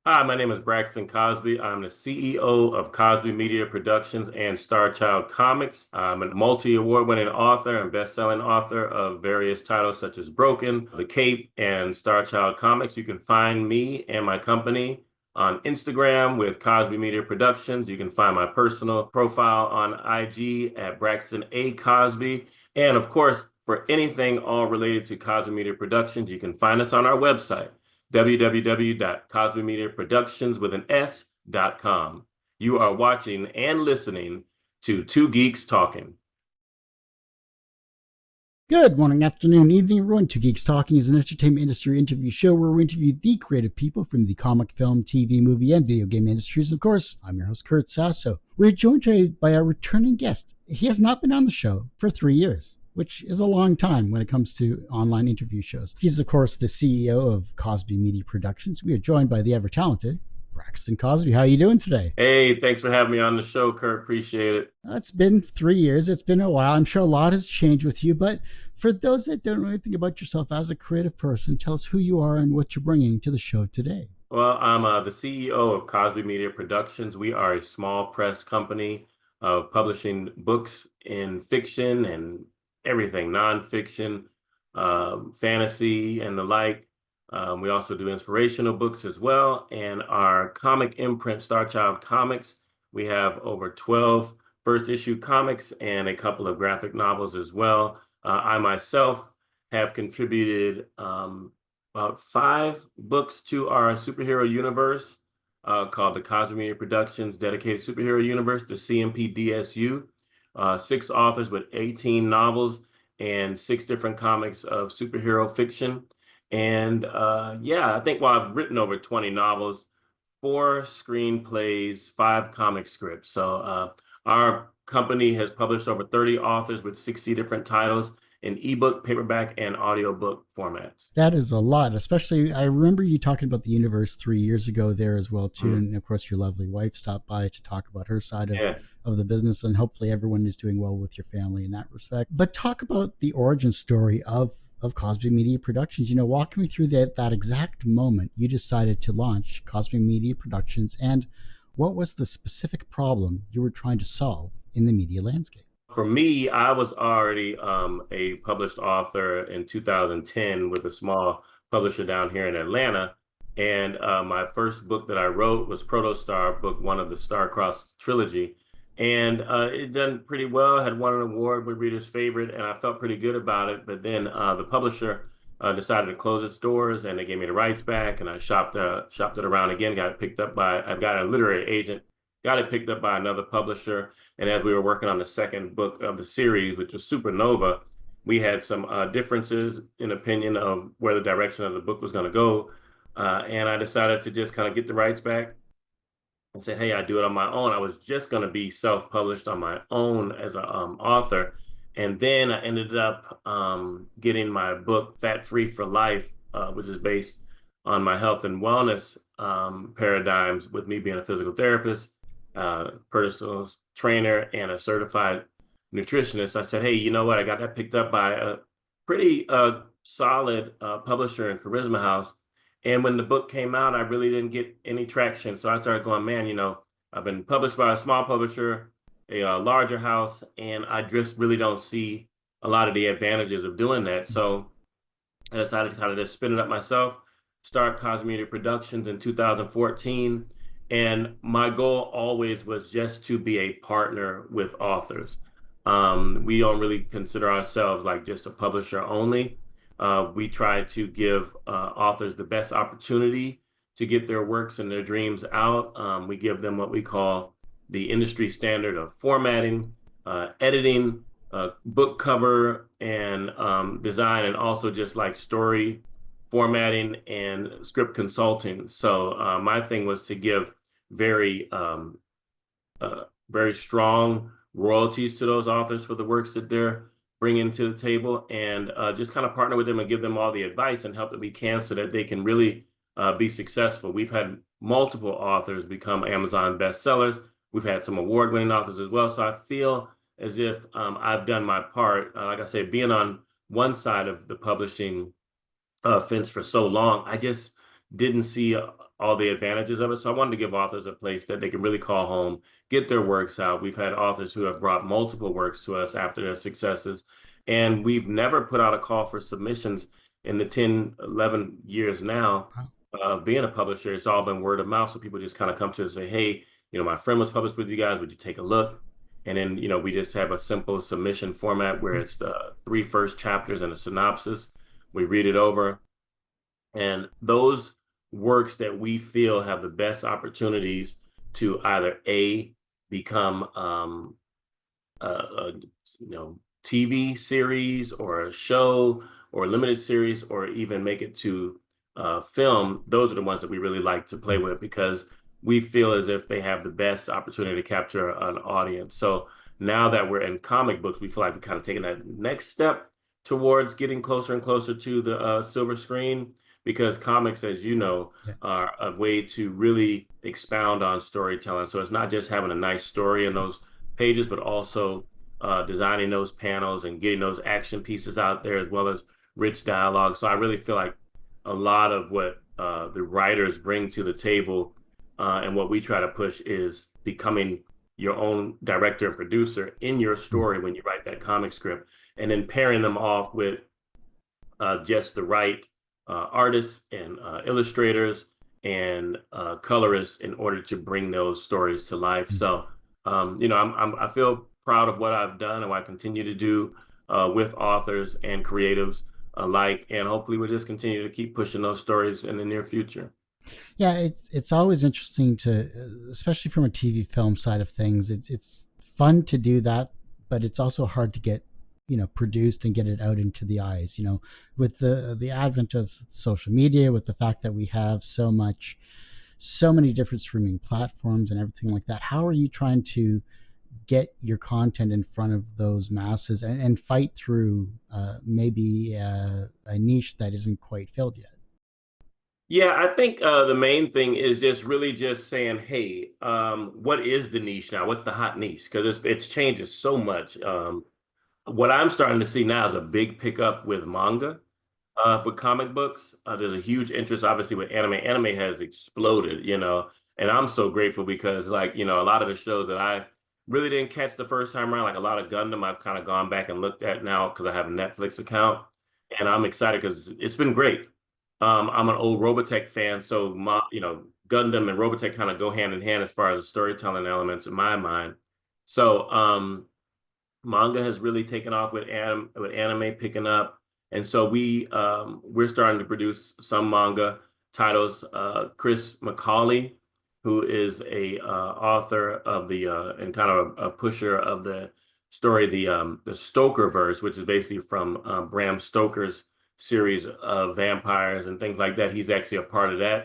Hi, my name is Braxton Cosby. I'm the CEO of Cosby Media Productions and Star Child Comics. I'm a multi-award winning author and best-selling author of various titles such as Broken, The Cape, and Star Child Comics. You can find me and my company on Instagram with Cosby Media Productions. You can find my personal profile on IG at Braxton A. Cosby. And of course, for anything all related to Cosby Media Productions, you can find us on our website www.cosbymediaproductions.com. You are watching and listening to Two Geeks Talking. Good morning, afternoon, evening, everyone. Two Geeks Talking is an entertainment industry interview show where we interview the creative people from the comic, film, TV, movie, and video game industries. Of course, I'm your host, Kurt Sasso. We're joined today by our returning guest. He has not been on the show for 3 years, which is a long time when it comes to online interview shows. He's, of course, the CEO of Cosby Media Productions. We are joined by the ever-talented Braxton Cosby. How are you doing today? Hey, thanks for having me on the show, Kurt. Appreciate it. It's been 3 years. It's been a while. I'm sure a lot has changed with you, but for those that don't know anything about yourself as a creative person, tell us who you are and what you're bringing to the show today. Well, I'm the CEO of Cosby Media Productions. We are a small press company of publishing books in fiction and everything, nonfiction, fantasy, and the like. We also do inspirational books as well. And our comic imprint, Star Child Comics, we have over 12 first issue comics and a couple of graphic novels as well. I myself have contributed about 5 books to our superhero universe called the Cosby Media Productions Dedicated Superhero Universe, the CMPDSU. 6 authors with 18 novels and 6 different comics of superhero fiction. And yeah, I think I've written over 20 novels, 4 screenplays, 5 comic scripts. So our company has published over 30 authors with 60 different titles in ebook, paperback, and audiobook formats. That is a lot, especially I remember you talking about the universe 3 years ago there as well too. And of course your lovely wife stopped by to talk about her side Yeah. of the business, and hopefully everyone is doing well with your family in that respect. But talk about the origin story of Cosby Media Productions. Walk me through that exact moment you decided to launch Cosby Media Productions, and what was the specific problem you were trying to solve in the media landscape? For me, I was already a published author in 2010 with a small publisher down here in Atlanta. And my first book that I wrote was Protostar, book 1 of the Star-Crossed trilogy. And it done pretty well, had won an award with Reader's Favorite, and I felt pretty good about it. But then the publisher decided to close its doors, and they gave me the rights back, and I shopped it around again, got it picked up I got a literary agent, got it picked up by another publisher. And as we were working on the second book of the series, which was Supernova, we had some differences in opinion of where the direction of the book was going to go. And I decided to just kind of get the rights back and said, hey, I do it on my own. I was just going to be self-published on my own as an author. And then I ended up getting my book, Fat Free for Life, which is based on my health and wellness paradigms, with me being a physical therapist, personal trainer, and a certified nutritionist. I said, hey, you know what? I got that picked up by a pretty solid publisher in Charisma House. And when the book came out, I really didn't get any traction. So I started going, man, I've been published by a small publisher, a larger house, and I just really don't see a lot of the advantages of doing that. So I decided to kind of just spin it up myself, start Cosby Media Productions in 2014. And my goal always was just to be a partner with authors. We don't really consider ourselves like just a publisher only. We try to give authors the best opportunity to get their works and their dreams out. We give them what we call the industry standard of formatting, editing, book cover, and design, and also just like story formatting and script consulting. So my thing was to give very, very strong royalties to those authors for the works that they're bringing to the table, and just kind of partner with them and give them all the advice and help that we can so that they can really be successful. We've had multiple authors become Amazon bestsellers. We've had some award-winning authors as well. So I feel as if I've done my part. Like I said, being on one side of the publishing fence for so long, I just didn't see all the advantages of it. So I wanted to give authors a place that they can really call home, get their works out. We've had authors who have brought multiple works to us after their successes, and we've never put out a call for submissions in the 10, 11 years now of being a publisher. It's all been word of mouth. So people just kind of come to us and say, hey, my friend was published with you guys. Would you take a look? And then, we just have a simple submission format where it's the 3 first chapters and a synopsis. We read it over. And those works that we feel have the best opportunities to either A, become a TV series or a show or a limited series, or even make it to film, those are the ones that we really like to play with because we feel as if they have the best opportunity to capture an audience. So now that we're in comic books, we feel like we're kind of taking that next step towards getting closer and closer to the silver screen, because comics, as you know, are a way to really expound on storytelling. So it's not just having a nice story in those pages, but also designing those panels and getting those action pieces out there, as well as rich dialogue. So I really feel like a lot of what the writers bring to the table and what we try to push is becoming your own director and producer in your story when you write that comic script, and then pairing them off with just the right artists and illustrators and colorists in order to bring those stories to life. So, I feel proud of what I've done and what I continue to do with authors and creatives alike, and hopefully we'll just continue to keep pushing those stories in the near future. Yeah, it's always interesting to, especially from a TV film side of things. It's fun to do that, but it's also hard to get produced and get it out into the eyes. With the advent of social media, with the fact that we have so many different streaming platforms and everything like that. How are you trying to get your content in front of those masses and fight through maybe a niche that isn't quite filled yet? Yeah, I think the main thing is just really just saying, hey, what is the niche now? What's the hot niche? Because it's changes so much. What I'm starting to see now is a big pickup with manga for comic books. There's a huge interest, obviously, with anime. Anime has exploded, and I'm so grateful because, like, a lot of the shows that I really didn't catch the first time around, like a lot of Gundam, I've kind of gone back and looked at now because I have a Netflix account, and I'm excited because it's been great. I'm an old Robotech fan, so Gundam and Robotech kind of go hand in hand as far as the storytelling elements in my mind. So, manga has really taken off with anime picking up, and so we're starting to produce some manga titles. Chris McCauley, who is a author of the and kind of a pusher of the story, the Stoker verse, which is basically from Bram Stoker's series of vampires and things like that. He's actually a part of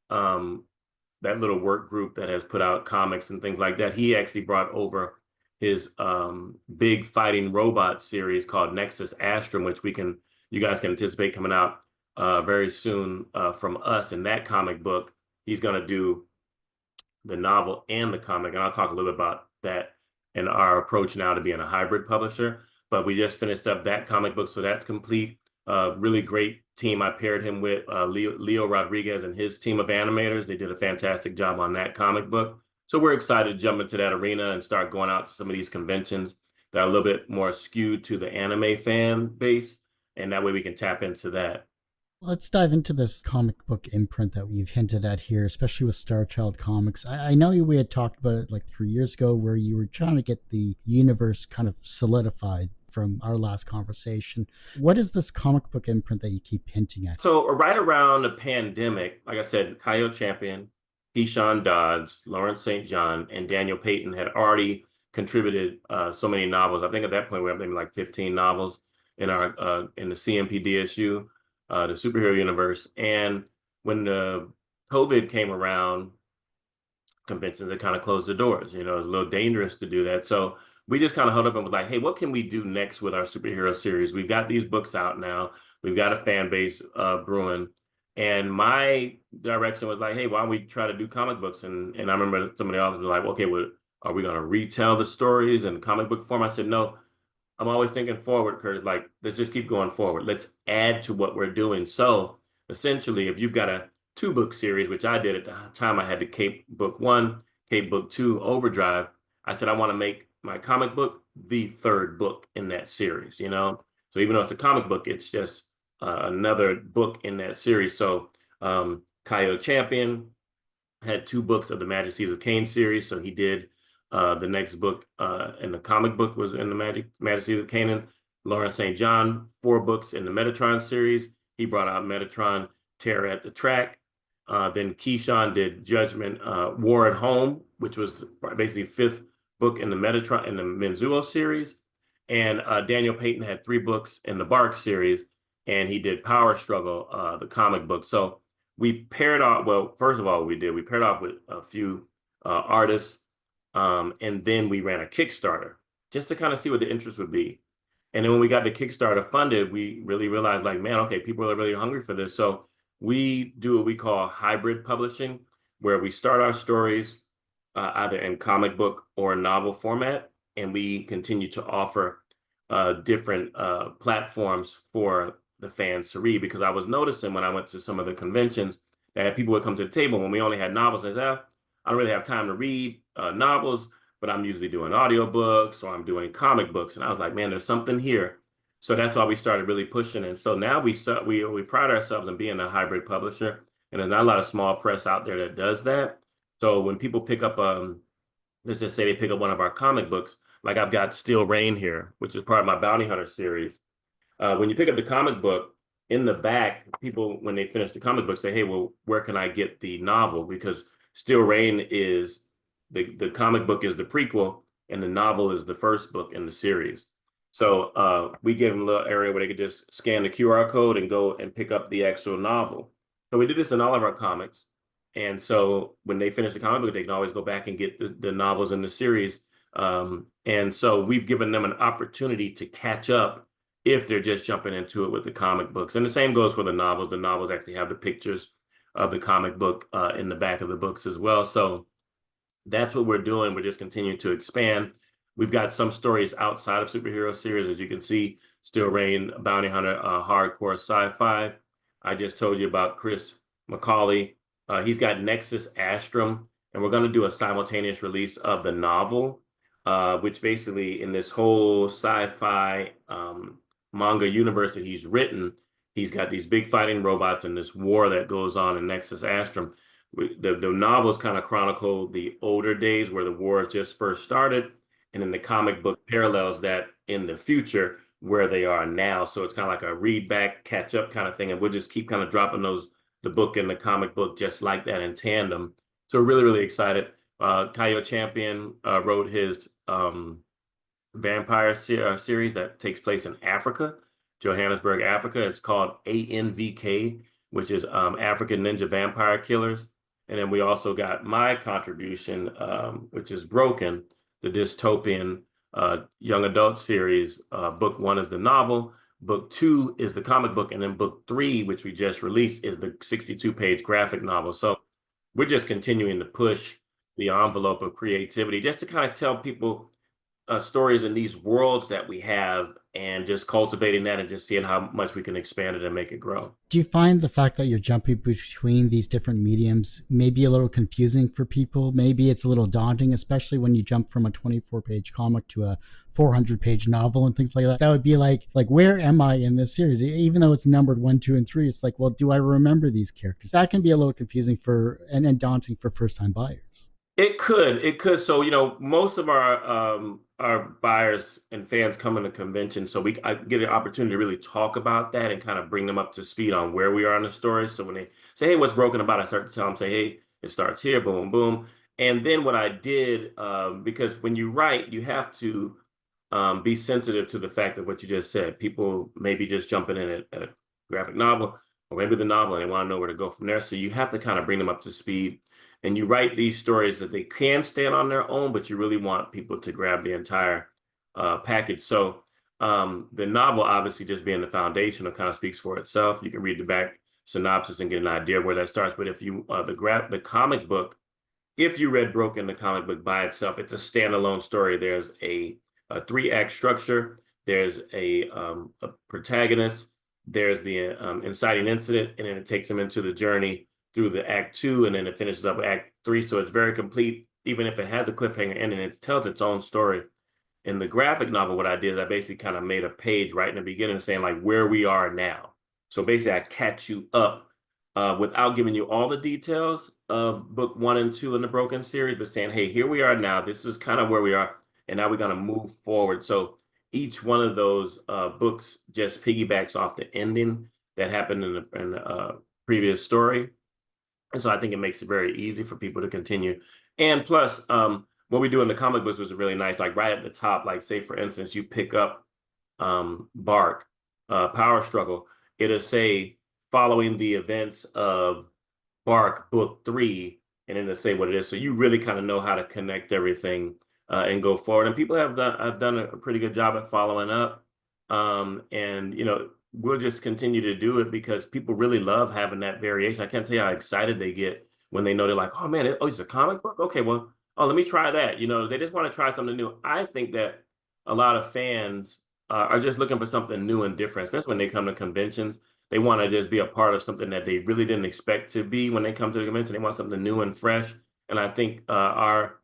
um, that little work group that has put out comics and things like that. He actually brought over his big fighting robot series called Nexus Astrum, which you guys can anticipate coming out very soon from us. In that comic book, he's going to do the novel and the comic, and I'll talk a little bit about that and our approach now to being a hybrid publisher. But we just finished up that comic book, so that's complete. Really great team I paired him with, Leo Rodriguez and his team of animators. They did a fantastic job on that comic book. So we're excited to jump into that arena and start going out to some of these conventions that are a little bit more skewed to the anime fan base. And that way we can tap into that. Let's dive into this comic book imprint that we've hinted at here, especially with Star Child Comics. I know we had talked about it like 3 years ago, where you were trying to get the universe kind of solidified from our last conversation. What is this comic book imprint that you keep hinting at? So right around the pandemic, like I said, Kyle Champion, Keyshawn Dodds, Lawrence St. John, and Daniel Payton had already contributed so many novels. I think at that point we had maybe like 15 novels in our in the CMPDSU, the superhero universe. And when the COVID came around, conventions that kind of closed the doors. It was a little dangerous to do that. So we just kind of held up and was like, hey, what can we do next with our superhero series? We've got these books out now. We've got a fan base brewing. And my direction was like, hey, why don't we try to do comic books? And I remember some of the authors were like, okay, well, are we going to retell the stories in comic book form? I said, no, I'm always thinking forward, Curtis. Like, let's just keep going forward. Let's add to what we're doing. So essentially, if you've got a two-book series, which I did at the time. I had the Cape Book 1, Cape Book 2, Overdrive. I said I want to make my comic book the third book in that series, you know? So even though it's a comic book, it's just another book in that series. So Kaio Champion had two books of the Majesties of Kane series. So he did the next book in the comic book was in the Majesties of Canaan. Lawrence St. John, four books in the Metatron series. He brought out Metatron, Terror at the Track. Then Keyshawn did Judgment, War at Home, which was basically fifth book in the Metatron in the Menzuo series. And Daniel Payton had three books in the Bark series, and he did Power Struggle, the comic book. So we paired off. Well, first of all, we paired off with a few artists, and then we ran a Kickstarter just to kind of see what the interest would be. And then when we got the Kickstarter funded, we really realized, like, man, okay, people are really hungry for this. So we do what we call hybrid publishing, where we start our stories either in comic book or novel format, and we continue to offer different platforms for the fans to read. Because I was noticing when I went to some of the conventions that people would come to the table when we only had novels and say, I don't really have time to read novels, but I'm usually doing audiobooks or I'm doing comic books. And I was like, man, there's something here. So that's why we started really pushing. And so now we pride ourselves in being a hybrid publisher. And there's not a lot of small press out there that does that. So when people pick up, let's just say they pick up one of our comic books, like I've got Steel Rain here, which is part of my Bounty Hunter series. When you pick up the comic book, in the back, people, when they finish the comic book, say, hey, well, where can I get the novel? Because Steel Rain is the comic book is the prequel, and the novel is the first book in the series. So we give them a little area where they could just scan the QR code and go and pick up the actual novel. So we did this in all of our comics. And so when they finish the comic book, they can always go back and get the novels in the series. And so we've given them an opportunity to catch up if they're just jumping into it with the comic books. And the same goes for the novels. The novels actually have the pictures of the comic book in the back of the books as well. So that's what we're doing. We're just continuing to expand. We've got some stories outside of superhero series, as you can see, Steel Rain, Bounty Hunter, hardcore sci-fi. I just told you about Chris McCauley. He's got Nexus Astrum, and we're going to do a simultaneous release of the novel, which basically in this whole sci-fi manga universe that he's written, he's got these big fighting robots and this war that goes on in Nexus Astrum. The novels kind of chronicle the older days where the war just first started, and then the comic book parallels that in the future where they are now. So it's kind of like a read back, catch up kind of thing, and we'll just keep kind of dropping the book and the comic book just like that in tandem. So really, really excited. Kaio Champion wrote his vampire series that takes place in Africa, Johannesburg, Africa. It's called ANVK, which is African Ninja Vampire Killers. And then we also got my contribution, which is Broken, the dystopian young adult series. Book 1 is the novel, book 2 is the comic book, and then book 3, which we just released, is the 62-page graphic novel. So we're just continuing to push the envelope of creativity just to kind of tell people stories in these worlds that we have, and just cultivating that and just seeing how much we can expand it and make it grow. Do you find the fact that you're jumping between these different mediums maybe a little confusing for people? Maybe it's a little daunting, especially when you jump from a 24-page comic to a 400-page novel and things like that. That would be like, where am I in this series? Even though it's numbered 1, 2, and 3, it's like, well, do I remember these characters? That can be a little confusing and daunting for first-time buyers. It could. So, most of our buyers and fans come in the convention, so I get an opportunity to really talk about that and kind of bring them up to speed on where we are in the story. So when they say, hey, what's broken about it, I start to tell them, say, hey, it starts here, boom, boom. And then what I did, because when you write, you have to be sensitive to the fact of what you just said. People may be just jumping in at a graphic novel or maybe the novel, and they want to know where to go from there. So you have to kind of bring them up to speed. And you write these stories that they can stand on their own, but you really want people to grab the entire package. So the novel, obviously, just being the foundation, it kind of speaks for itself. You can read the back synopsis and get an idea of where that starts. But if you the comic book, if you read Broken, the comic book by itself, it's a standalone story. There's a 3-act structure. There's a protagonist. There's the inciting incident, and then it takes them into the journey through the act 2, and then it finishes up with act 3. So it's very complete, even if it has a cliffhanger ending. It tells its own story. In the graphic novel, what I did is I basically kind of made a page right in the beginning saying like where we are now. So basically, I catch you up without giving you all the details of book 1 and 2 in the Broken series, but saying, hey, here we are now. This is kind of where we are, and now we're going to move forward. So each one of those books just piggybacks off the ending that happened in the previous story. And so I think it makes it very easy for people to continue. And plus, what we do in the comic books was really nice. Like right at the top, like say for instance, you pick up Bark, Power Struggle. It'll say following the events of Bark Book 3, and then it'll say what it is. So you really kind of know how to connect everything and go forward. And people have done a pretty good job at following up. And we'll just continue to do it because people really love having that variation. I can't tell you how excited they get when they know they're like, oh man, it's a comic book? Okay, well, oh, let me try that. They just want to try something new. I think that a lot of fans are just looking for something new and different, especially when they come to conventions. They want to just be a part of something that they really didn't expect to be when they come to the convention. They want something new and fresh. And I think our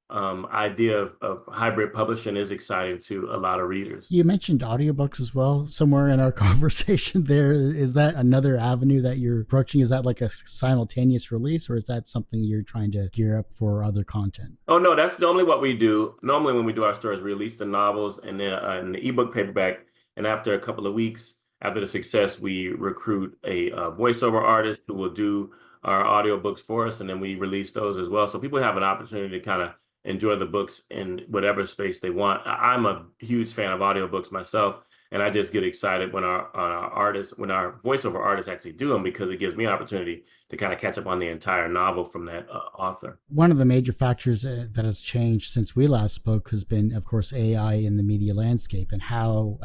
idea of hybrid publishing is exciting to a lot of readers. You mentioned audiobooks as well somewhere in our conversation there. Is that another avenue that you're approaching? Is that like a simultaneous release, or is that something you're trying to gear up for other content? Oh, no, that's normally what we do. Normally when we do our stories, we release the novels and then in the ebook paperback. And after a couple of weeks, after the success, we recruit a voiceover artist who will do our audiobooks for us. And then we release those as well. So people have an opportunity to kind of enjoy the books in whatever space they want. I'm a huge fan of audiobooks myself, and I just get excited when when our voiceover artists actually do them, because it gives me an opportunity to kind of catch up on the entire novel from that author. One of the major factors that has changed since we last spoke has been, of course, AI in the media landscape, and how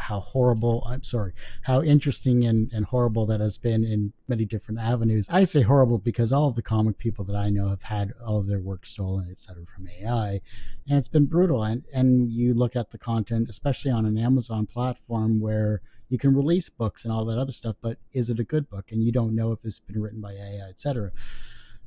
interesting and horrible that has been in many different avenues. I say horrible because all of the comic people that I know have had all of their work stolen, etc., from AI, and it's been brutal. And you look at the content, especially on an Amazon platform where you can release books and all that other stuff, but is it a good book? And you don't know if it's been written by AI, etc.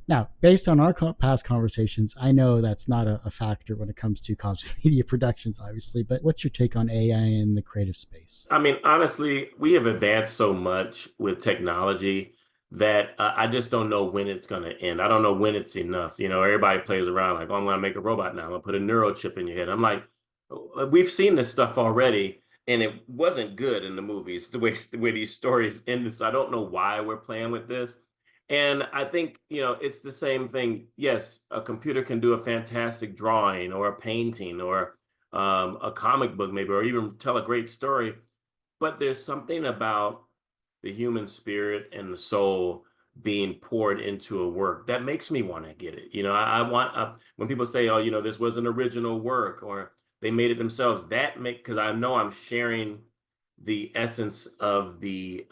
Now, based on our past conversations, I know that's not a factor when it comes to Cosby Media Productions, obviously, but what's your take on AI in the creative space? I mean, honestly, we have advanced so much with technology that I just don't know when it's going to end. I don't know when it's enough. Everybody plays around like, oh, I'm going to make a robot now. I'm going to put a neural chip in your head. I'm like, we've seen this stuff already, and it wasn't good in the movies, the way these stories ended. So I don't know why we're playing with this. And I think, it's the same thing. Yes, a computer can do a fantastic drawing or a painting or a comic book maybe, or even tell a great story. But there's something about the human spirit and the soul being poured into a work that makes me want to get it. I want, when people say, oh, this was an original work or they made it themselves, because I know I'm sharing the essence of the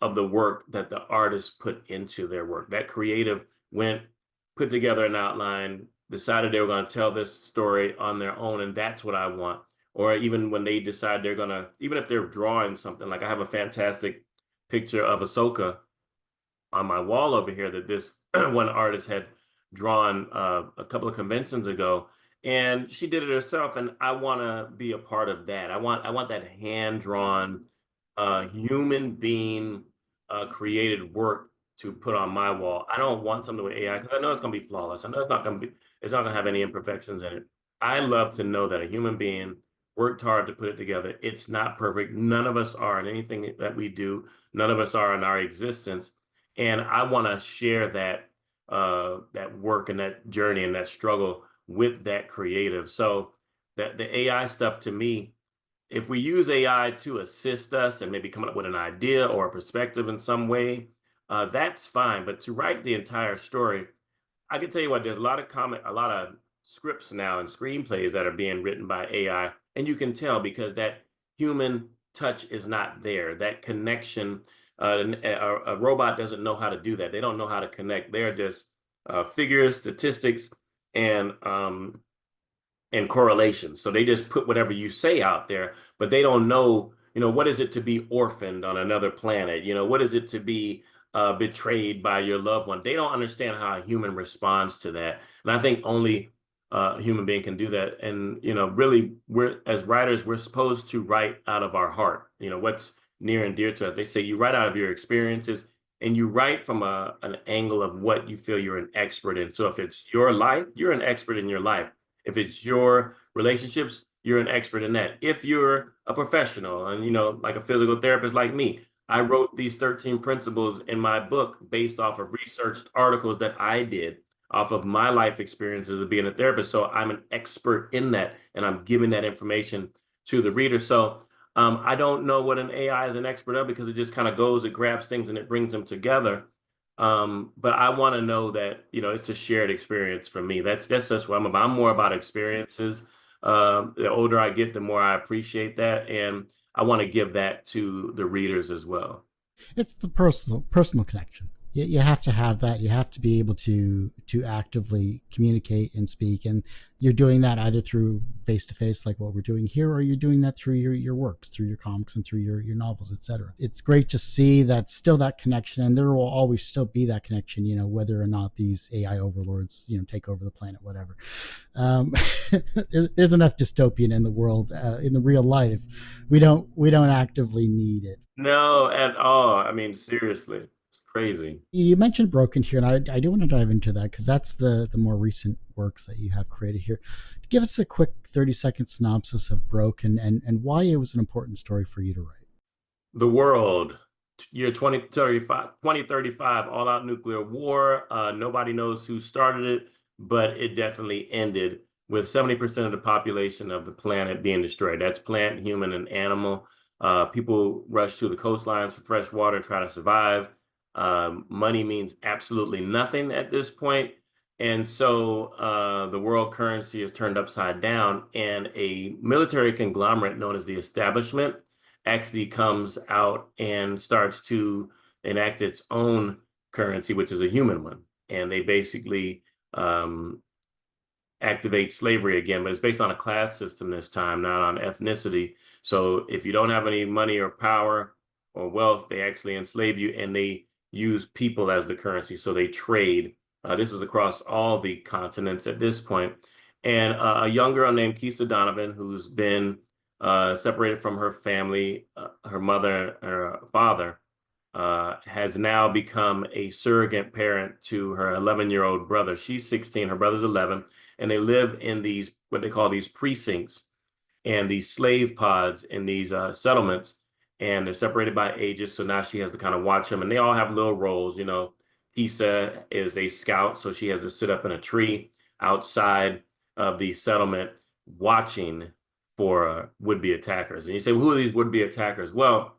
work that the artist put into their work. That creative put together an outline, decided they were going to tell this story on their own, and that's what I want. Or even when they decide they're going to, even if they're drawing something, like I have a fantastic picture of Ahsoka on my wall over here that this one artist had drawn a couple of conventions ago, and she did it herself, and I want to be a part of that. I want that hand-drawn human being created work to put on my wall. I don't want something with AI because I know it's going to be flawless. I know it's not going to have any imperfections in it. I love to know that a human being worked hard to put it together. It's not perfect. None of us are in anything that we do. None of us are in our existence. And I want to share that work and that journey and that struggle with that creative. So that the AI stuff, to me, if we use AI to assist us and maybe coming up with an idea or a perspective in some way, that's fine. But to write the entire story, I can tell you what, there's a lot of scripts now and screenplays that are being written by AI, and you can tell because that human touch is not there. That connection, a robot doesn't know how to do that. They don't know how to connect. They're just figures, statistics, and correlations. So they just put whatever you say out there, but they don't know, what is it to be orphaned on another planet? What is it to be betrayed by your loved one. They don't understand how a human responds to that. And I think only a human being can do that. And, really, we're as writers, we're supposed to write out of our heart, what's near and dear to us. They say you write out of your experiences and you write from an angle of what you feel you're an expert in. So if it's your life, you're an expert in your life. If it's your relationships, you're an expert in that. If you're a professional and, like a physical therapist like me, I wrote these 13 principles in my book based off of researched articles that I did off of my life experiences of being a therapist. So I'm an expert in that, and I'm giving that information to the reader. So I don't know what an AI is an expert of because it just kind of goes, it grabs things and it brings them together. But I want to know that, it's a shared experience for me. That's just what I'm about. I'm more about experiences. The older I get, the more I appreciate that. And I want to give that to the readers as well. It's the personal connection. You have to have that. You have to be able to actively communicate and speak, and you're doing that either through face to face, like what we're doing here, or you're doing that through your works, through your comics and through your novels, etc. It's great to see that still that connection, and there will always still be that connection. Whether or not these AI overlords take over the planet, whatever. Um, there's enough dystopian in the world, in the real life. We don't actively need it. No, at all. I mean, seriously, it's crazy. You mentioned Broken here, and I do want to dive into that because that's the more recent works that you have created here. Give us a quick 30-second synopsis of Broken and why it was an important story for you to write. The world, year 2035, all out nuclear war. Nobody knows who started it, but it definitely ended with 70% of the population of the planet being destroyed. That's plant, human, and animal. People rush to the coastlines for fresh water, try to survive. Money means absolutely nothing at this point. And so the world currency is turned upside down, and a military conglomerate known as the establishment actually comes out and starts to enact its own currency, which is a human one. And they basically activate slavery again, but it's based on a class system this time, not on ethnicity. So if you don't have any money or power or wealth, they actually enslave you, and they use people as the currency. So they trade. This is across all the continents at this point. And a young girl named Kisa Donovan, who's been separated from her family, her mother, her father, has now become a surrogate parent to her 11-year-old brother. She's 16, her brother's 11, and they live in these, what they call these precincts and these slave pods in these settlements, and they're separated by ages. So now she has to kind of watch them, and they all have little roles. Kisa is a scout, so she has to sit up in a tree outside of the settlement watching for would-be attackers. And you say, well, who are these would-be attackers? Well,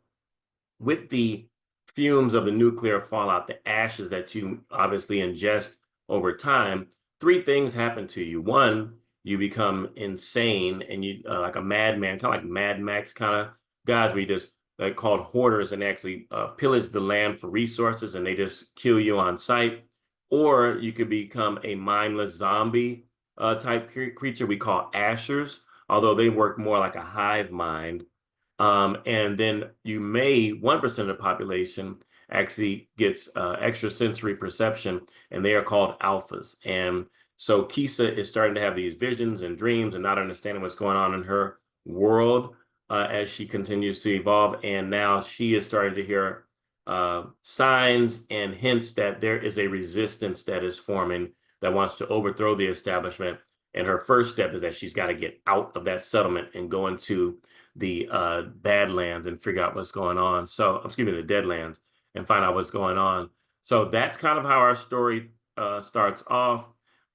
with the fumes of the nuclear fallout, the ashes that you obviously ingest over time, three things happen to you. One, you become insane and you like a madman, kind of like Mad Max kind of guys where you just they're called hoarders and actually pillage the land for resources and they just kill you on sight. Or you could become a mindless zombie type creature we call ashers, although they work more like a hive mind. And then 1% of the population actually gets extrasensory perception, and they are called alphas. And so Kisa is starting to have these visions and dreams and not understanding what's going on in her world as she continues to evolve. And now she is starting to hear signs and hints that there is a resistance that is forming that wants to overthrow the establishment. And her first step is that she's got to get out of that settlement and go into the Badlands and figure out what's going on. So, excuse me, the Deadlands and find out what's going on. So that's kind of how our story starts off.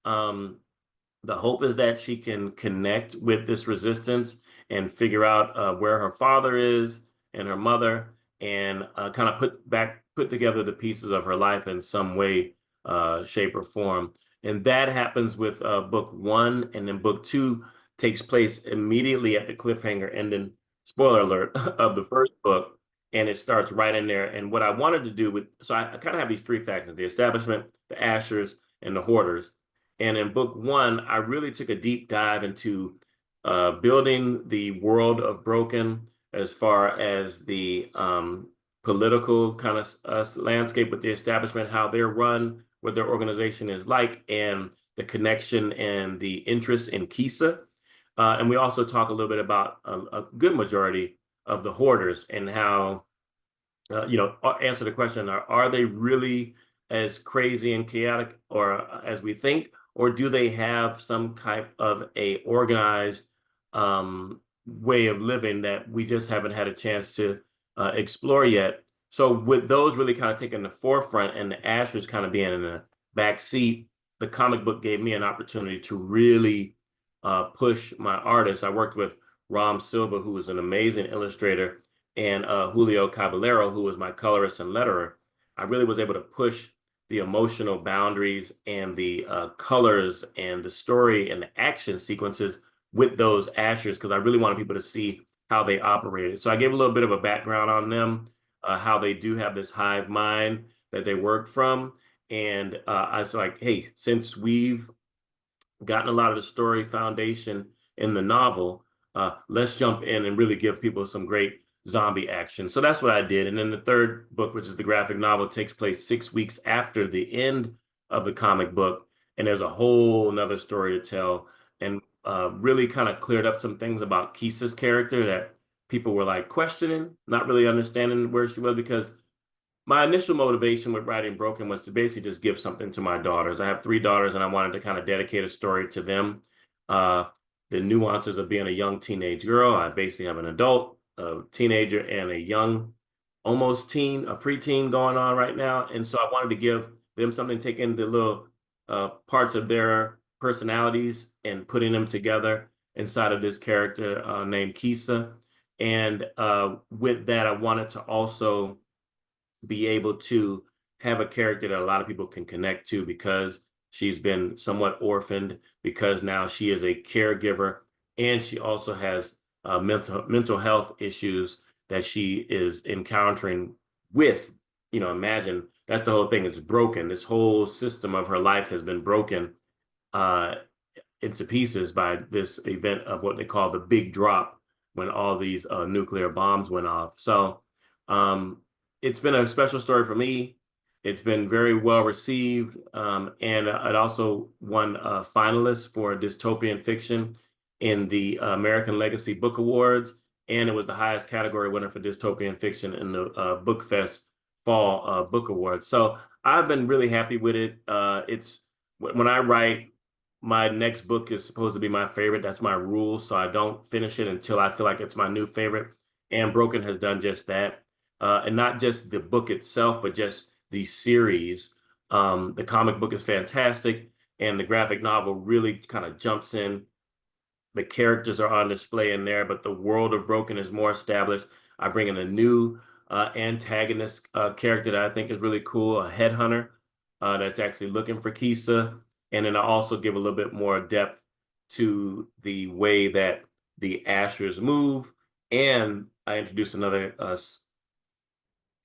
The hope is that she can connect with this resistance and figure out where her father is and her mother, and kind of put together the pieces of her life in some way, shape, or form. And that happens with book one, and then book two takes place immediately at the cliffhanger ending, spoiler alert, of the first book, and it starts right in there. And what I wanted to do so I kind of have these three factions: the establishment, the ashers, and the hoarders. And in book one, I really took a deep dive into building the world of Broken as far as the political kind of landscape with the establishment, how they're run, what their organization is like, and the connection and the interest in Kisa. And we also talk a little bit about a good majority of the hoarders and how, answer the question, are they really as crazy and chaotic or as we think, or do they have some type of a organized way of living that we just haven't had a chance to explore yet? So with those really kind of taking the forefront and the Ashers kind of being in the back seat, the comic book gave me an opportunity to really push my artists. I worked with Ram Silva, who is an amazing illustrator, and Julio Caballero, who was my colorist and letterer. I really was able to push the emotional boundaries and the colors and the story and the action sequences with those Ashers because I really wanted people to see how they operated. So I gave a little bit of a background on them, how they do have this hive mind that they work from. And I was like, hey, since we've gotten a lot of the story foundation in the novel, let's jump in and really give people some great zombie action. So that's what I did. And then the third book, which is the graphic novel, takes place 6 weeks after the end of the comic book. And there's a whole nother story to tell, and really kind of cleared up some things about Kisa's character that people were like questioning, not really understanding where she was, because my initial motivation with writing Broken was to basically just give something to my daughters. I have 3 daughters, and I wanted to kind of dedicate a story to them. Uh, the nuances of being a young teenage girl. I basically have an adult, a teenager, and a young, almost teen, a preteen going on right now. And so I wanted to give them something, taking the little parts of their personalities and putting them together inside of this character named Kisa. And with that, I wanted to also be able to have a character that a lot of people can connect to because she's been somewhat orphaned, because now she is a caregiver, and she also has mental health issues that she is encountering with, imagine that's the whole thing. It's broken. This whole system of her life has been broken uh, into pieces by this event of what they call the big drop, when all these nuclear bombs went off. So um, it's been a special story for me. It's been very well received, and it also won a finalist for dystopian fiction in the American Legacy Book Awards, and it was the highest category winner for dystopian fiction in the Book Fest Fall Book Awards. So I've been really happy with it. It's when I write, my next book is supposed to be my favorite. That's my rule. So I don't finish it until I feel like it's my new favorite. And Broken has done just that. And not just the book itself, but just the series. The comic book is fantastic, and the graphic novel really kind of jumps in. The characters are on display in there, but the world of Broken is more established. I bring in a new antagonist character that I think is really cool, a headhunter that's actually looking for Kisa. And then I also give a little bit more depth to the way that the Ashers move. And I introduce another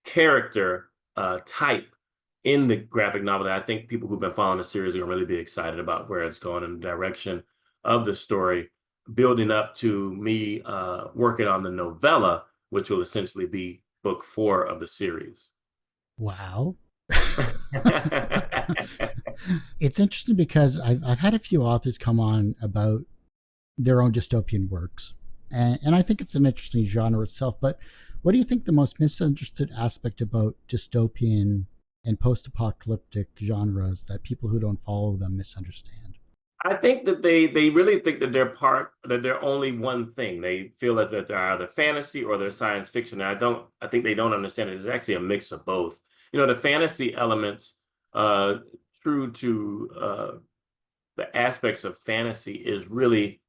character type in the graphic novel that I think people who've been following the series are going to really be excited about where it's going in the direction of the story, building up to me working on the novella, which will essentially be book 4 of the series. Wow. It's interesting because I've had a few authors come on about their own dystopian works, and I think it's an interesting genre itself. But what do you think the most misunderstood aspect about dystopian and post-apocalyptic genres that people who don't follow them misunderstand? I think that they really think that they're only one thing. They feel that they're either fantasy or they're science fiction. And I think they don't understand it. It's actually a mix of both. The fantasy elements, true to the aspects of fantasy, is really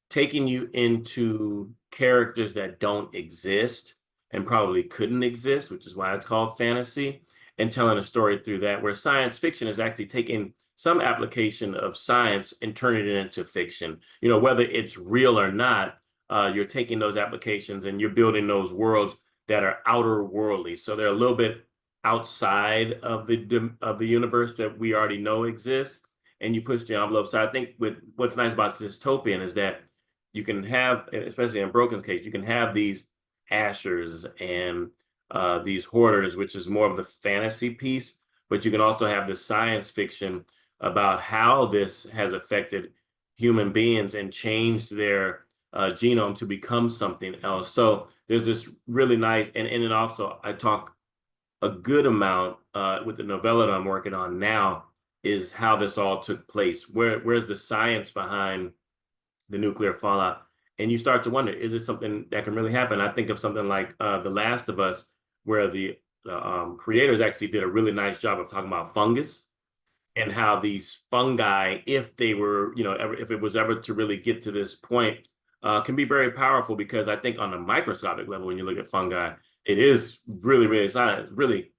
taking you into characters that don't exist and probably couldn't exist, which is why it's called fantasy, and telling a story through that, where science fiction is actually taking some application of science and turning it into fiction. Whether it's real or not, you're taking those applications and you're building those worlds that are outer worldly. So they're a little bit outside of the universe that we already know exists, and you push the envelope. So I think what's nice about dystopian is that you can have, especially in Broken's case, you can have these Ashers and these hoarders, which is more of the fantasy piece, but you can also have the science fiction about how this has affected human beings and changed their genome to become something else. So there's this really nice, and then also I talk a good amount with the novella that I'm working on now is how this all took place. Where's the science behind the nuclear fallout? And you start to wonder, is it something that can really happen? I think of something like The Last of Us, where the creators actually did a really nice job of talking about fungus and how these fungi, if they were, if it was ever to really get to this point, can be very powerful because I think on a microscopic level, when you look at fungi, it is really, really science, really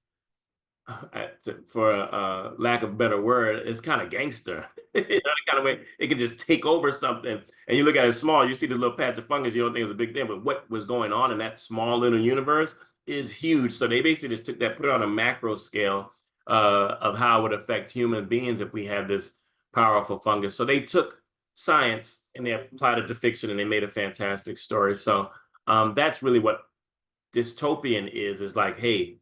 for lack of a better word, it's kind of gangster. The kind of way it can just take over something. And you look at it small, you see this little patch of fungus, you don't think it's a big thing, but what was going on in that small little universe is huge. So they basically just took that, put it on a macro scale of how it would affect human beings if we had this powerful fungus. So they took science and they applied it to fiction and they made a fantastic story. So that's really what dystopian is like, hey,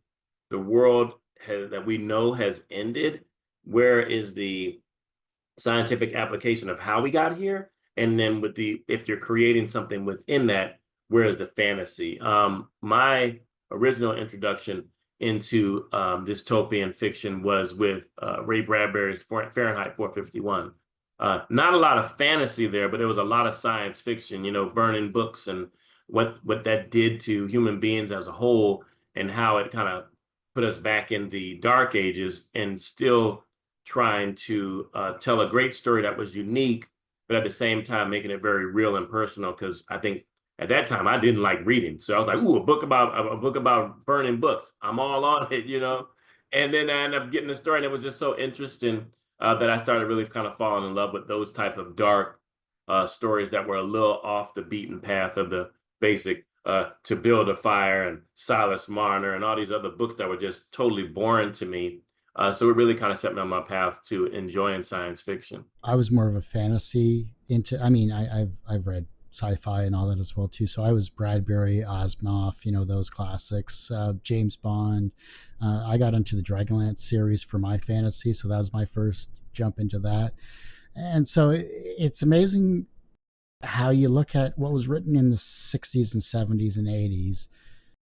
the world that we know has ended. Where is the scientific application of how we got here? And then if you're creating something within that, where is the fantasy? My original introduction into dystopian fiction was with Ray Bradbury's Fahrenheit 451. Not a lot of fantasy there, but there was a lot of science fiction, burning books and what that did to human beings as a whole and how it kind of put us back in the dark ages and still trying to tell a great story that was unique, but at the same time making it very real and personal. Because I think at that time I didn't like reading, so I was like, "Ooh, a book about burning books. I'm all on it." And then I ended up getting the story, and it was just so interesting that I started really kind of falling in love with those type of dark stories that were a little off the beaten path of the basic To Build a Fire and Silas Marner and all these other books that were just totally boring to me. So it really kind of set me on my path to enjoying science fiction. I was more of a fantasy into. I mean, I've read sci-fi and all that as well too. So I was Bradbury, Asimov, those classics, James Bond. I got into the Dragonlance series for my fantasy, so that was my first jump into that. And so it's amazing how you look at what was written in the 60s and 70s and 80s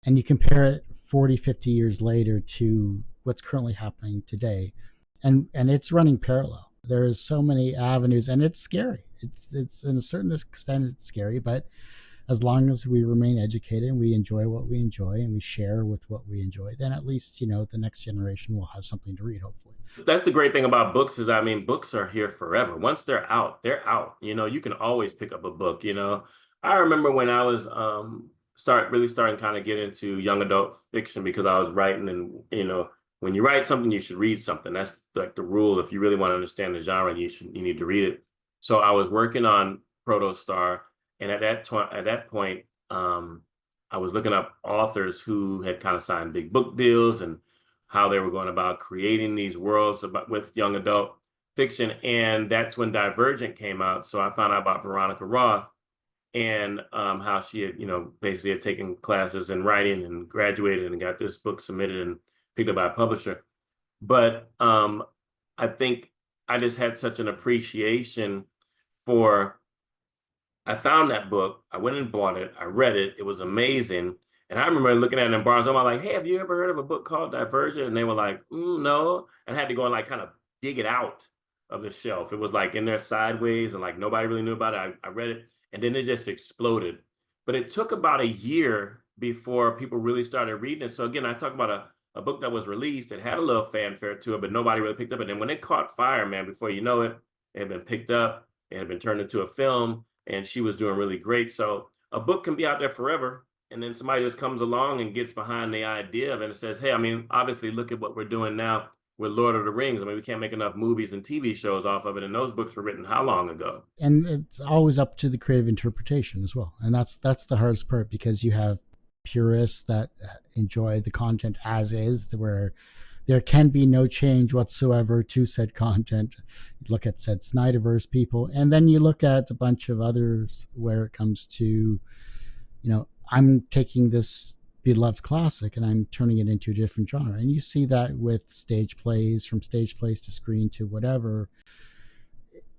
and you compare it 40, 50 years later to what's currently happening today, and it's running parallel. There's so many avenues, and it's scary. It's in a certain extent it's scary, but as long as we remain educated and we enjoy what we enjoy and we share with what we enjoy, then at least the next generation will have something to read, hopefully. That's the great thing about books is, I mean, books are here forever. Once they're out, they're out. You can always pick up a book. I remember when I was starting kind of get into young adult fiction because I was writing, and when you write something, you should read something. That's like the rule. If you really want to understand the genre, you need to read it. So I was working on Protostar, and at that point, I was looking up authors who had kind of signed big book deals and how they were going about creating these worlds with young adult fiction. And that's when Divergent came out. So I found out about Veronica Roth and how she had, basically had taken classes in writing and graduated and got this book submitted and picked up by a publisher. But I think I just had such an appreciation for. I found that book. I went and bought it. I read it. It was amazing. And I remember looking at it in bars. I'm like, "Hey, have you ever heard of a book called Divergent?" And they were like, "No." And I had to go and like kind of dig it out of the shelf. It was like in there sideways and like nobody really knew about it. I read it and then it just exploded. But it took about a year before people really started reading it. So again, I talk about a book that was released. It had a little fanfare to it, but nobody really picked up. And then when it caught fire, man, before you know it, it had been picked up. It had been turned into a film and she was doing really great. So a book can be out there forever. And then somebody just comes along and gets behind the idea of it and says, "Hey, I mean, obviously look at what we're doing now with Lord of the Rings. I mean, we can't make enough movies and TV shows off of it. And those books were written how long ago?" And it's always up to the creative interpretation as well. And that's the hardest part, because you have purists that enjoy the content as is, where there can be no change whatsoever to said content. You look at said Snyderverse people, and then you look at a bunch of others where it comes to, I'm taking this beloved classic and I'm turning it into a different genre. And you see that with stage plays, from stage plays to screen to whatever.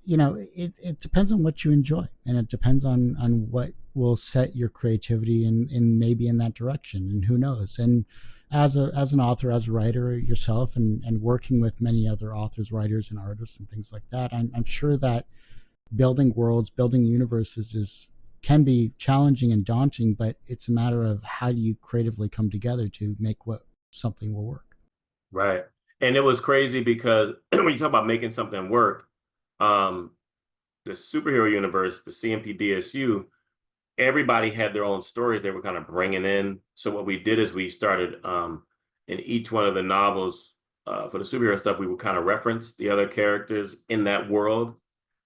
It depends on what you enjoy, and it depends on what will set your creativity in maybe in that direction, and who knows. And as an author, as a writer yourself, and working with many other authors, writers, and artists and things like that, I'm sure that building worlds, building universes can be challenging and daunting, but it's a matter of how do you creatively come together to make what something will work. Right. And it was crazy because when you talk about making something work, um, the superhero universe, the CMPDSU, everybody had their own stories they were kind of bringing in. So what we did is we started in each one of the novels for the superhero stuff, we would kind of reference the other characters in that world.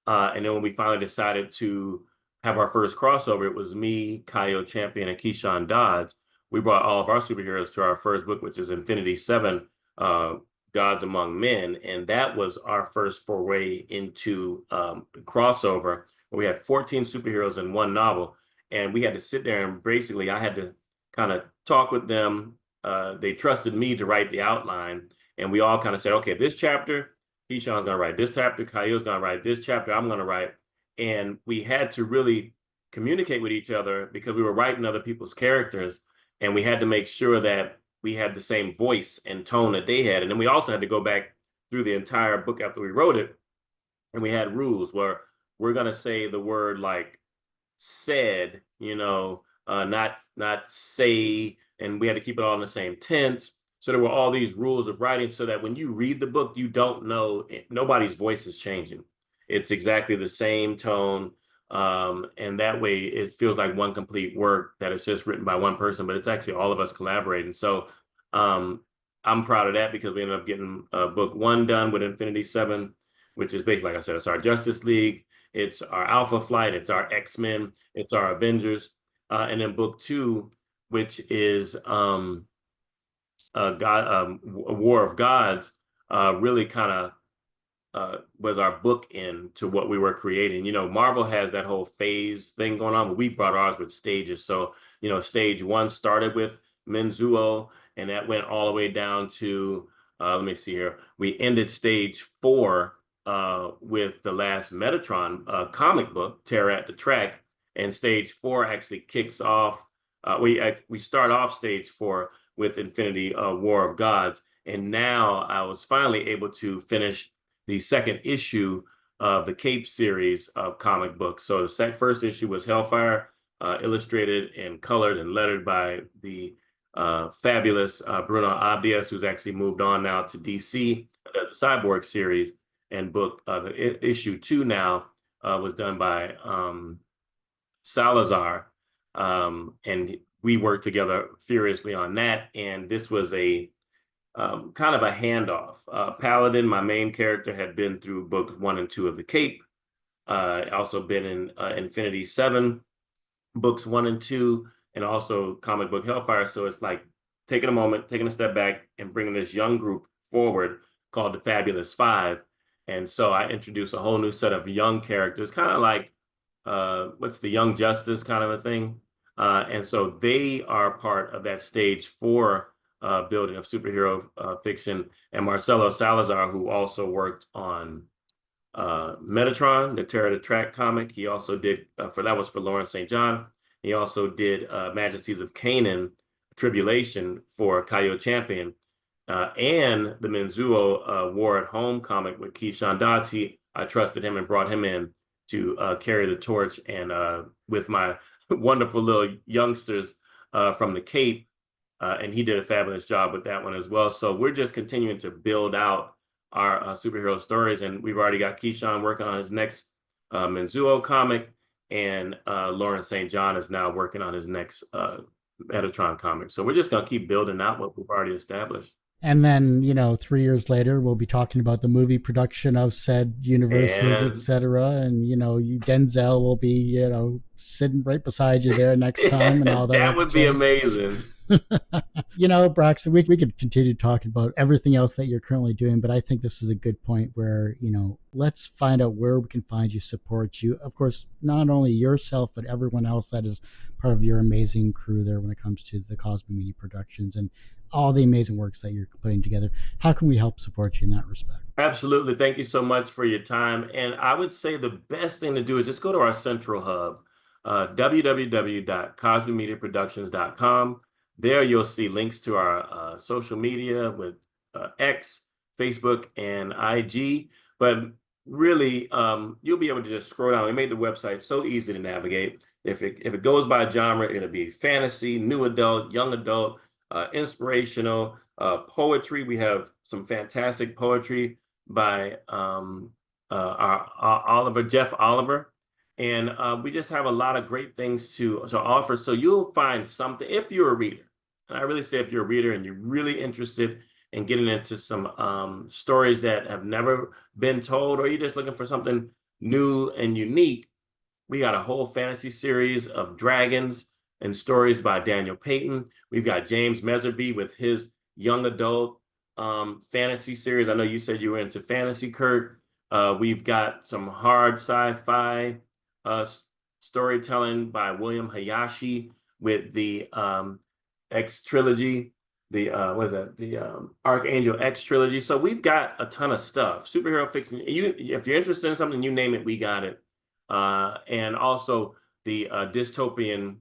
And then when we finally decided to have our first crossover, it was me, Kaio Champion, and Keyshawn Dodds. We brought all of our superheroes to our first book, which is Infinity Seven, uh, Gods Among Men. And that was our first foray into crossover, where we had 14 superheroes in one novel. And we had to sit there and basically I had to kind of talk with them. They trusted me to write the outline. And we all kind of said, okay, this chapter, Keyshawn's going to write this chapter, Kaio's going to write this chapter, I'm going to write. And we had to really communicate with each other because we were writing other people's characters. And we had to make sure that we had the same voice and tone that they had. And then we also had to go back through the entire book after we wrote it. And we had rules where we're going to say the word like said, not say, and we had to keep it all in the same tense. So there were all these rules of writing so that when you read the book, you don't know, nobody's voice is changing. It's exactly the same tone. And that way it feels like one complete work that is just written by one person, but it's actually all of us collaborating. So um, I'm proud of that because we ended up getting book one done with Infinity Seven, which is basically, like I said, it's our Justice League, it's our Alpha Flight, it's our X-Men, it's our Avengers. And then book two, which is A War of Gods, really kind of was our bookend to what we were creating. Marvel has that whole phase thing going on, but we brought ours with stages. So, stage one started with Menzuo, and that went all the way down to, let me see here. We ended stage four with the last Metatron comic book, Terror at the Track, and stage four actually kicks off. We start off stage four with Infinity War of Gods, and now I was finally able to finish the second issue of the Cape series of comic books. So the first issue was Hellfire, illustrated and colored and lettered by the fabulous Bruno Abdias, who's actually moved on now to DC, the Cyborg series. And issue two now was done by Salazar. And we worked together furiously on that. And this was a kind of a handoff. Paladin, my main character, had been through books one and two of the Cape. Also been in Infinity Seven, books one and two, and also comic book Hellfire. So it's like taking a moment, taking a step back, and bringing this young group forward called the Fabulous Five. And so I introduced a whole new set of young characters, kind of like what's the Young Justice kind of a thing. And so they are part of that stage four building of superhero fiction. And Marcelo Salazar, who also worked on Metatron, the Terror to Track comic. He also did, that was for Lawrence St. John. He also did Majesties of Canaan, Tribulation for Kaio Champion. And the Menzuo War at Home comic with Keyshawn Dodds. I trusted him and brought him in to carry the torch. And with my wonderful little youngsters from the Cape, and he did a fabulous job with that one as well. So we're just continuing to build out our superhero stories. And we've already got Keyshawn working on his next Menzuo comic. And Lawrence St. John is now working on his next Metatron comic. So we're just going to keep building out what we've already established. And then, 3 years later, we'll be talking about the movie production of said universes, etc. And, Denzel will be, sitting right beside you there next time and all that. That would be amazing. Braxton, we could continue talking about everything else that you're currently doing, but I think this is a good point where, let's find out where we can find you, support you. Of course, not only yourself, but everyone else that is part of your amazing crew there when it comes to the Cosby Media Productions and all the amazing works that you're putting together. How can we help support you in that respect? Absolutely. Thank you so much for your time. And I would say the best thing to do is just go to our central hub, www.cosbymediaproductions.com. There you'll see links to our social media with X, Facebook, and IG. But really, you'll be able to just scroll down. We made the website so easy to navigate. If it goes by genre, it'll be fantasy, new adult, young adult, inspirational, poetry. We have some fantastic poetry by Jeff Oliver. And we just have a lot of great things to offer. So you'll find something if you're a reader. And I really say if you're a reader and you're really interested in getting into some stories that have never been told, or you're just looking for something new and unique, we got a whole fantasy series of dragons and stories by Daniel Payton. We've got James Meservey with his young adult fantasy series. I know you said you were into fantasy, Kurt. We've got some hard sci-fi storytelling by William Hayashi with the X trilogy, the Archangel X trilogy. So we've got a ton of stuff. Superhero fiction. If you're interested in something, you name it, we got it. And also the dystopian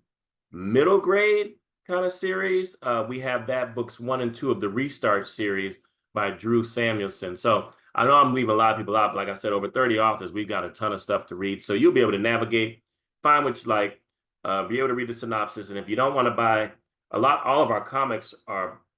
middle grade kind of series. We have that books 1 and 2 of the Restart series by Drew Samuelson. So I know I'm leaving a lot of people out, but like I said, over 30 authors, we've got a ton of stuff to read. So you'll be able to navigate, find what you like, be able to read the synopsis. And if you don't want to buy all of our comics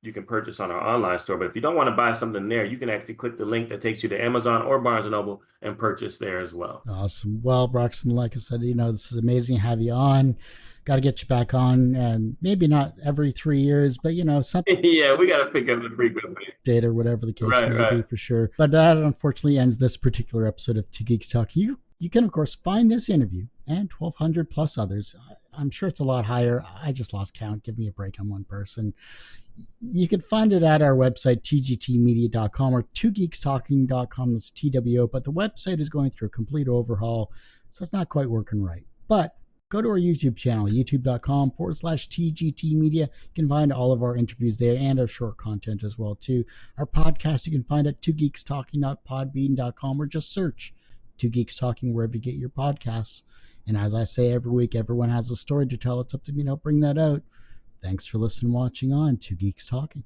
you can purchase on our online store. But if you don't want to buy something there, you can actually click the link that takes you to Amazon or Barnes & Noble and purchase there as well. Awesome. Well, Braxton, like I said, this is amazing to have you on. Got to get you back on, and maybe not every 3 years, but something. Yeah, we got to pick up the frequency. Date or whatever the case may be, for sure. But that unfortunately ends this particular episode of Two Geeks Talking. You can, of course, find this interview and 1,200 plus others. I'm sure it's a lot higher. I just lost count. Give me a break on one person. You can find it at our website, tgtmedia.com or twogeekstalking.com. That's TWO. But the website is going through a complete overhaul, so it's not quite working right. But go to our YouTube channel, youtube.com/TGT Media. You can find all of our interviews there and our short content as well, too. Our podcast you can find at twogeekstalking.podbean.com or just search Two Geeks Talking wherever you get your podcasts. And as I say every week, everyone has a story to tell. It's up to me to help bring that out. Thanks for listening and watching on Two Geeks Talking.